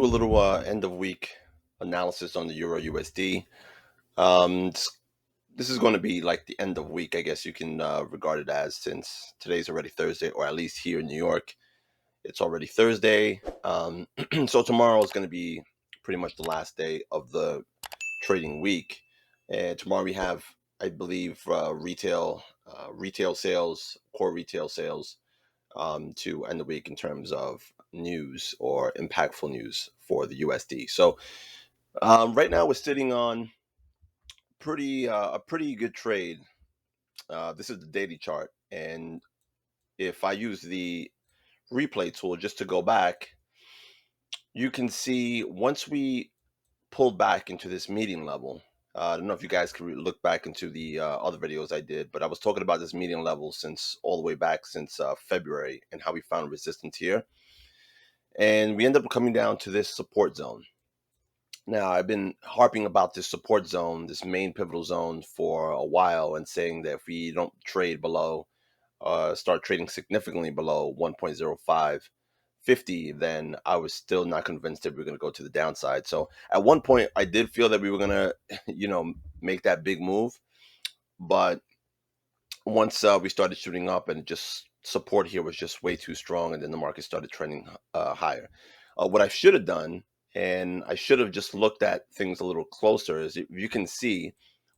do a little end of week analysis on the Euro USD. This is going to be like the end of week, I guess you can regard it as, since today's already Thursday, or at least here in New York, it's already Thursday. So tomorrow is going to be pretty much the last day of the trading week. And tomorrow we have, I believe, retail sales, core retail sales, to end the week in terms of news or impactful news for the USD. So right now we're sitting on a pretty good trade. This is the daily chart, and if I use the replay tool just to go back, you can see once we pulled back into this median level. I don't know if you guys can look back into the other videos I did, but I was talking about this median level since all the way back since February, and how we found resistance here. And we end up coming down to this support zone. Now, I've been harping about this support zone, this main pivotal zone, for a while, and saying that if we don't trade below, start trading significantly below 1.0550, then I was still not convinced that we were going to go to the downside. So at one point, I did feel that we were going to, make that big move. But once we started shooting up, and just support here was just way too strong, and then the market started trending higher. What I should have done, and I should have just looked at things a little closer, is you can see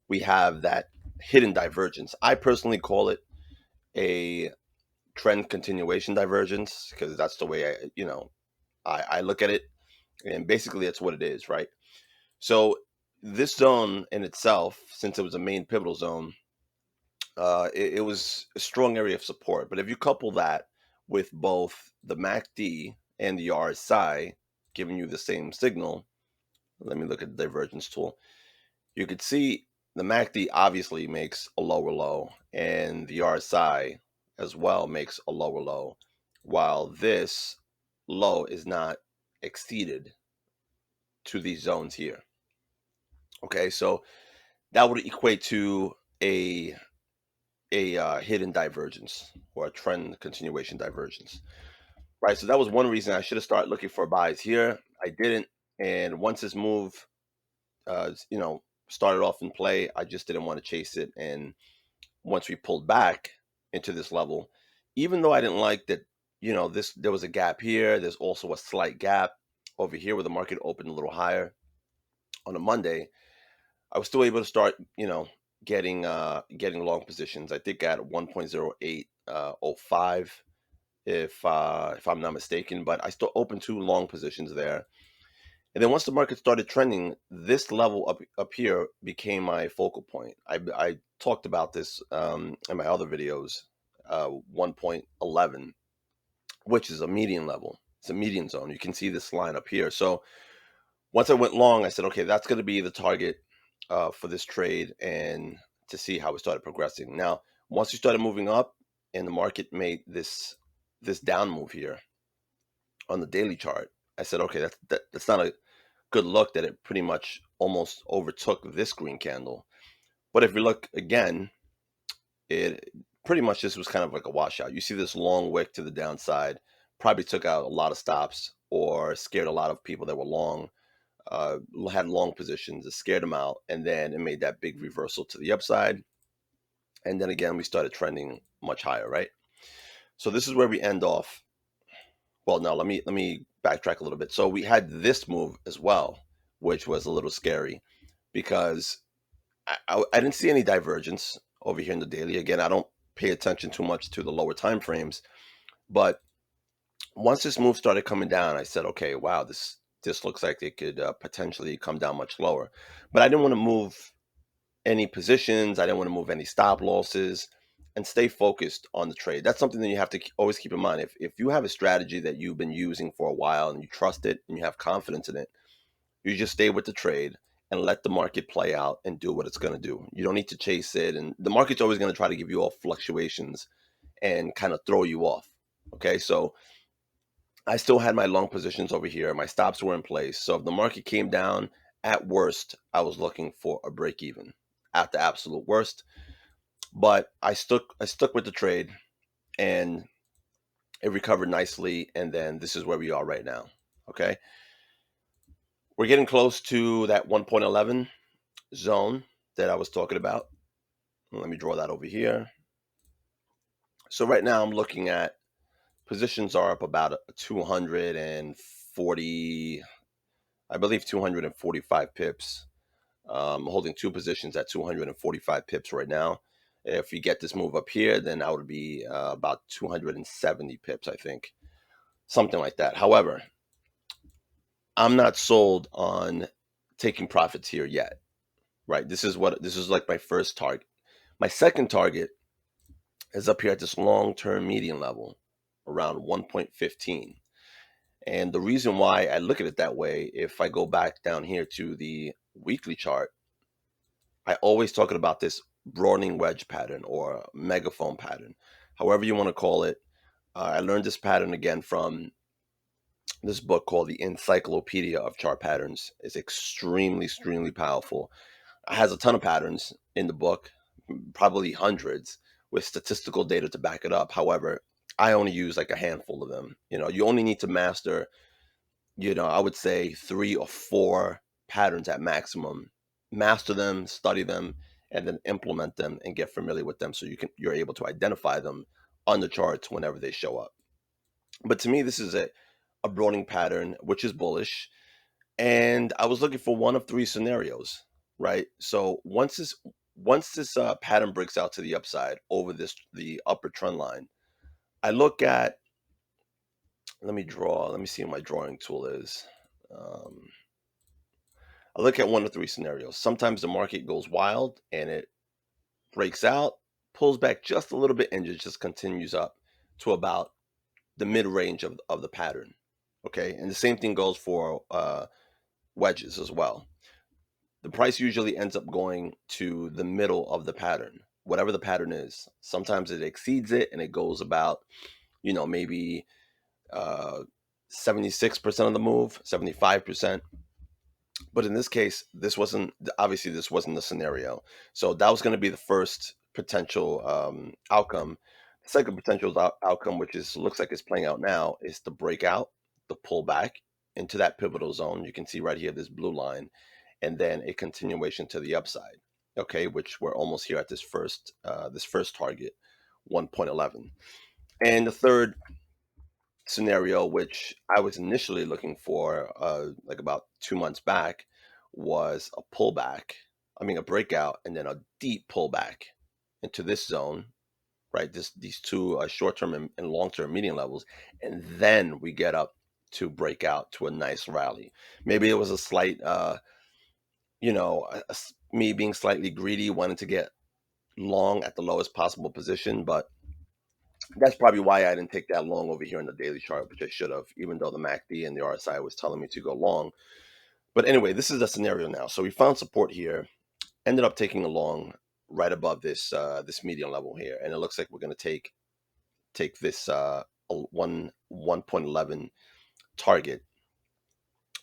we have that hidden divergence. I personally call it a trend continuation divergence, because that's the way I look at it, and basically that's what it is, right? So this zone in itself, since it was a main pivotal zone, it was a strong area of support. But if you couple that with both the MACD and the RSI giving you the same signal, let me look at the divergence tool. You could see the MACD obviously makes a lower low, and the RSI as well makes a lower low, while this low is not exceeded to these zones here. Okay, so that would equate to a hidden divergence, or a trend continuation divergence, right? So that was one reason I should have started looking for buys here. I didn't, and once this move, started off in play, I just didn't want to chase it. And once we pulled back into this level, even though I didn't like that, there was a gap here. There's also a slight gap over here where the market opened a little higher on a Monday. I was still able to start, getting long positions. I think at 1.0805, if I'm not mistaken, but I still opened 2 long positions there. And then once the market started trending, this level up here became my focal point. I talked about this in my other videos, 1.11, which is a median level. It's a median zone. You can see this line up here. So once I went long, I said, okay, that's going to be the target for this trade, and to see how it started progressing. Now, once we started moving up and the market made this down move here on the daily chart, I said, okay, that's not a good look, that it pretty much almost overtook this green candle. But if we look again, it pretty much just was kind of like a washout. You see this long wick to the downside, probably took out a lot of stops, or scared a lot of people that were long, had long positions. It scared them out, and then it made that big reversal to the upside. And then again, we started trending much higher, right? So this is where we end off. Well, now let me backtrack a little bit. So we had this move as well, which was a little scary, because I didn't see any divergence over here in the daily. Again, I don't pay attention too much to the lower time frames, but once this move started coming down, I said, okay, wow, this looks like it could potentially come down much lower. But I didn't want to move any positions. I didn't want to move any stop losses, and stay focused on the trade. That's something that you have to always keep in mind. If you have a strategy that you've been using for a while, and you trust it and you have confidence in it, you just stay with the trade and let the market play out and do what it's going to do. You don't need to chase it. And the market's always going to try to give you all fluctuations and kind of throw you off. Okay, so I still had my long positions over here. My stops were in place. So if the market came down, at worst, I was looking for a break even at the absolute worst. But I stuck with the trade, and it recovered nicely. And then this is where we are right now. Okay. We're getting close to that 1.11 zone that I was talking about. Let me draw that over here. So right now I'm looking at positions are up about 240, I believe 245 pips. Holding two positions at 245 pips right now. If we get this move up here, then I would be about 270 pips, I think, something like that. However, I'm not sold on taking profits here yet, right? This is like my first target. My second target is up here at this long-term median level around 1.15. And the reason why I look at it that way, if I go back down here to the weekly chart, I always talking about this broadening wedge pattern or megaphone pattern, however you want to call it. I learned this pattern again from this book called the Encyclopedia of Chart Patterns. It's extremely powerful. It has a ton of patterns in the book, probably hundreds, with statistical data to back it up. However, I only use like a handful of them. You only need to master, I would say 3 or 4 patterns at maximum. Master them, study them, and then implement them and get familiar with them so you're able to identify them on the charts whenever they show up. But to me, this is a broadening pattern, which is bullish. And I was looking for one of 3 scenarios, right? So once this pattern breaks out to the upside over the upper trend line, I look at, let me see what my drawing tool is. Um, I look at one of 3 scenarios. Sometimes the market goes wild and it breaks out, pulls back just a little bit, and it just continues up to about the mid range of the pattern. Okay. And the same thing goes for wedges as well. The price usually ends up going to the middle of the pattern, whatever the pattern is. Sometimes it exceeds it and it goes about, maybe 76% of the move, 75%. But in this case, this wasn't the scenario. So that was going to be the first potential outcome. The second potential outcome, which looks like it's playing out now, is the breakout, the pullback into that pivotal zone. You can see right here this blue line, and then a continuation to the upside. Okay, which we're almost here at this first target, 1.11. And the third scenario, which I was initially looking for, like about 2 months back, was a pullback. I mean, a breakout and then a deep pullback into this zone, right? These two short-term and long-term median levels, and then we get up to break out to a nice rally. Maybe it was a slight, me being slightly greedy, wanting to get long at the lowest possible position, but that's probably why I didn't take that long over here in the daily chart, which I should have, even though the MACD and the RSI was telling me to go long. But anyway, this is the scenario now. So we found support here, ended up taking a long right above this median level here, and it looks like we're going to take this 1.11 target.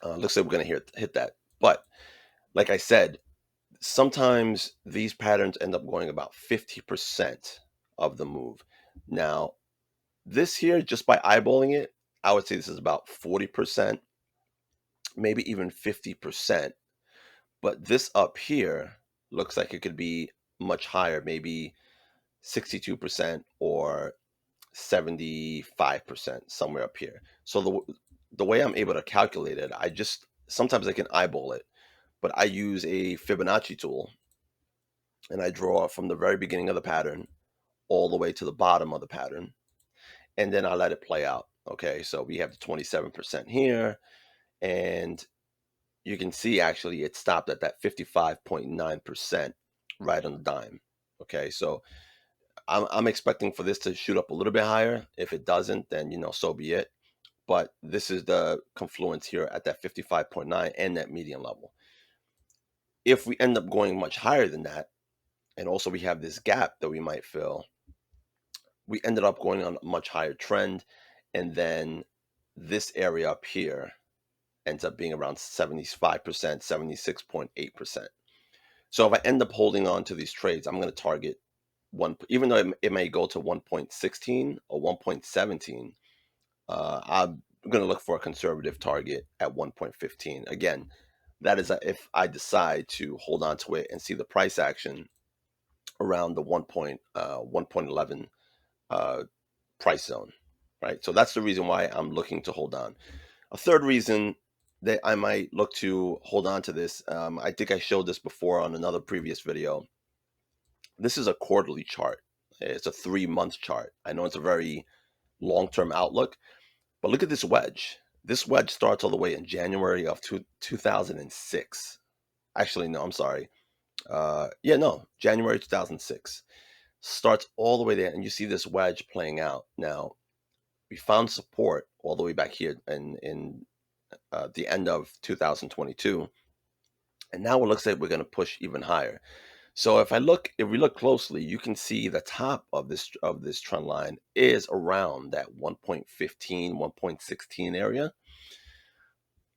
Looks like we're going to hit that. But like I said, sometimes these patterns end up going about 50% of the move. Now, this here, just by eyeballing it, I would say this is about 40%, maybe even 50%. But this up here looks like it could be much higher, maybe 62% or 75%, somewhere up here. So the way I'm able to calculate it, sometimes I can eyeball it, but I use a Fibonacci tool and I draw from the very beginning of the pattern all the way to the bottom of the pattern, and then I let it play out. Okay, so we have the 27% here, and you can see actually it stopped at that 55.9% right on the dime. Okay, so I'm expecting for this to shoot up a little bit higher. If it doesn't, then so be it. But this is the confluence here at that 55.9 and that median level. If we end up going much higher than that, and also we have this gap that we might fill, we ended up going on a much higher trend, and then this area up here ends up being around 75%, 76.8%. So if I end up holding on to these trades, I'm going to target even though it may go to 1.16 or 1.17, I'm going to look for a conservative target at 1.15. Again, That is if I decide to hold on to it and see the price action around the 1.11 uh, price zone, right? So that's the reason why I'm looking to hold on. A third reason that I might look to hold on to this, I think I showed this before on another previous video. This is a quarterly chart. It's a 3-month chart. I know it's a very long-term outlook, but look at this wedge. This wedge starts all the way in January of 2006. Actually, no, I'm sorry. Yeah, no, January 2006. Starts all the way there, and you see this wedge playing out. Now, we found support all the way back here in the end of 2022, and now it looks like we're going to push even higher. So if we look closely, you can see the top of this trend line is around that 1.15, 1.16 area.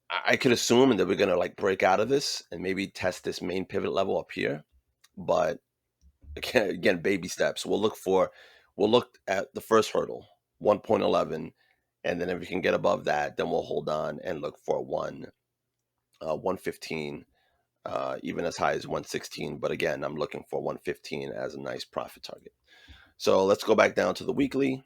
I could assume that we're going to like break out of this and maybe test this main pivot level up here, but again, baby steps. We'll look at the first hurdle, 1.11, and then if we can get above that, then we'll hold on and look for 115, even as high as 116. But again, I'm looking for 115 as a nice profit target. So let's go back down to the weekly.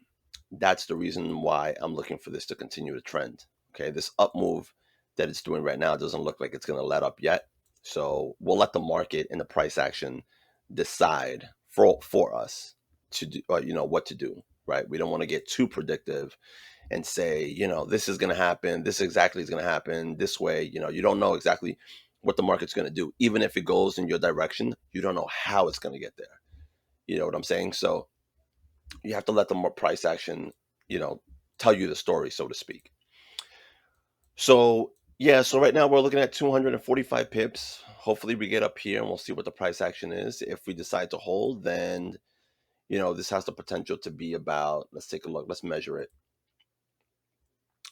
That's the reason why I'm looking for this to continue to trend. Okay, this up move that it's doing right now doesn't look like it's going to let up yet. So we'll let the market and the price action decide for us to do, what to do, right? We don't want to get too predictive and say, this is going to happen, this exactly is going to happen this way. You don't know exactly what the market's going to do. Even if it goes in your direction, you don't know how it's going to get there. You know what I'm saying? So you have to let the price action, tell you the story, so to speak. So yeah, so right now we're looking at 245 pips. Hopefully we get up here and we'll see what the price action is. If we decide to hold, then this has the potential to be about, let's take a look, let's measure it.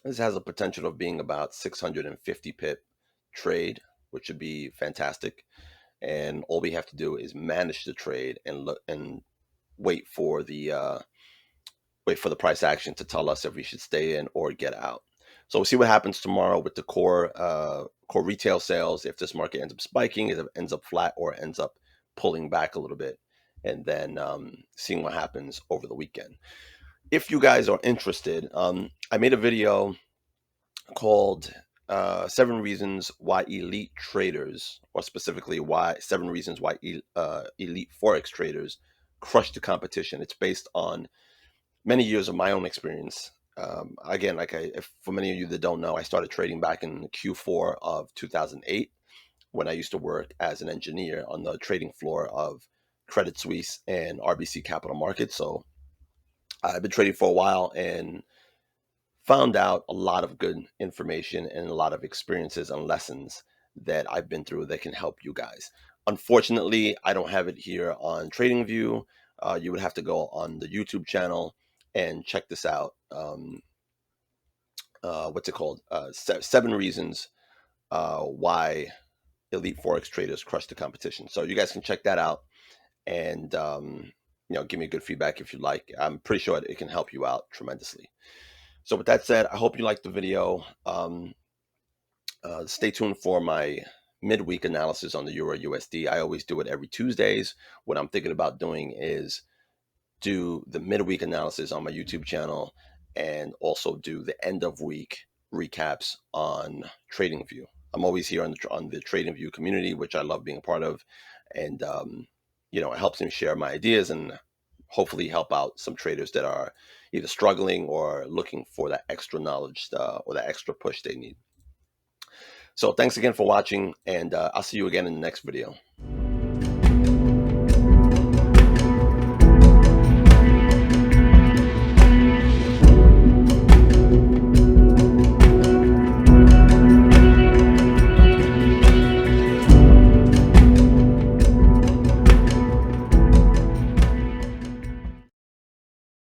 This has a potential of being about 650 pip trade, which would be fantastic. And all we have to do is manage the trade and look and wait for the price action to tell us if we should stay in or get out. So we'll see what happens tomorrow with the core retail sales. If this market ends up spiking, if it ends up flat, or ends up pulling back a little bit, and then seeing what happens over the weekend. If you guys are interested, I made a video called 7 reasons why elite traders, or specifically 7 reasons why elite Forex traders crush the competition. It's based on many years of my own experience. Again, if for many of you that don't know, I started trading back in Q4 of 2008 when I used to work as an engineer on the trading floor of Credit Suisse and RBC Capital Markets. So I've been trading for a while and found out a lot of good information and a lot of experiences and lessons that I've been through that can help you guys. Unfortunately, I don't have it here on TradingView. You would have to go on the YouTube channel and check this out. What's it called? 7 reasons why elite Forex traders crush the competition. So you guys can check that out and give me good feedback if you like. I'm pretty sure it can help you out tremendously. So with that said, I hope you liked the video. Stay tuned for my midweek analysis on the Euro USD. I always do it every Tuesdays. What I'm thinking about doing is do the midweek analysis on my YouTube channel and also do the end of week recaps on TradingView. I'm always here on the TradingView community, which I love being a part of. And, it helps me share my ideas and hopefully help out some traders that are either struggling or looking for that extra knowledge or that extra push they need. So thanks again for watching, and I'll see you again in the next video.